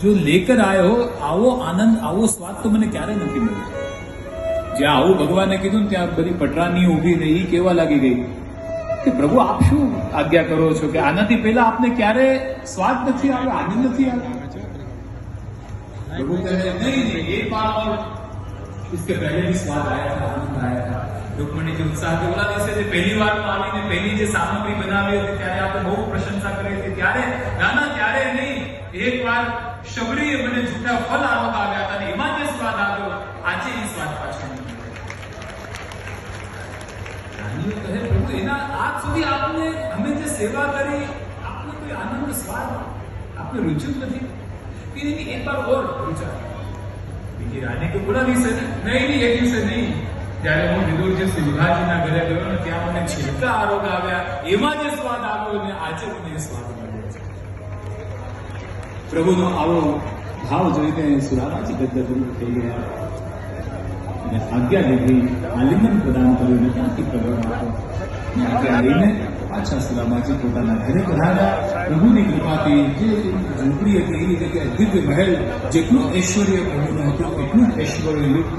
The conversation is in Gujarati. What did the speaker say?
जो लेकर आए हो આવો આનંદ આવો સ્વાદ તો મને ક્યારે નથી મળ્યો. જ્યાં આવું ભગવાને કીધું ને ત્યાં બધી પટરાની ઊભી રહી, કેવા લાગી ગઈ કે પ્રભુ આપ શું આજ્ઞા કરો છો કે આનાથી પહેલા આપને ક્યારે સ્વાદ નથી આવ્યો, આનંદ નથી આવ્યો. प्रभु कह रहे नहीं नहीं एक बार और इसके पहले भी स्वाद आया था, आनंद आया था. रुक्मणी जो उत्साह के बोला जैसे पहली बार આવીને પહેલી જે સામગ્રી બનાવી હતી ત્યારે આપણે બહુ પ્રશંસા કરી હતી, ત્યારે નાના ત્યારે નહીં, એક વાર શબરીએ મને જૂઠા ફળ આરોપ આવ્યા હતા અને એમાં જે સ્વાદ આવ્યો આજે એ સ્વાદ પાછો નથી. રાણીઓ કહે પ્રભુ એના આજ સુધી આપને અમે જે સેવા કરી આપને કોઈ આનંદ સ્વાદ આપને રૂચ્યું નથી. फिर एक बार और पूछा બીજી રાણી કે બોલા દિવસે નહીં એ દિવસે નહીં, જ્યારે હું વિદુરજી સિંહાજીના ઘરે ગયો ને ત્યાં મને છેલ્લા આરોગ આવ્યા, એમાં જે સ્વાદ આવ્યો ને આજે મને સ્વાદ મળ્યો છે. પ્રભુનો આવો ભાવ જોઈને સુરાબાજી ગદગદ થઈ ગયા અને આજ્ઞા લીધી, આલિંગન પ્રદાન કર્યું ને ત્યાંથી પ્રગટ આપો આજ્ઞા લઈને પાછા સુરાબાજી પોતાના ઘરે પધાર્યા. પ્રભુની કૃપાથી જે ઝૂંપડી હતી એ જગ્યાએ દિવ્ય મહેલ, જેટલું ઐશ્વર્ય પ્રભુનું હતું એટલું જ ઐશ્વર્યયુક્ત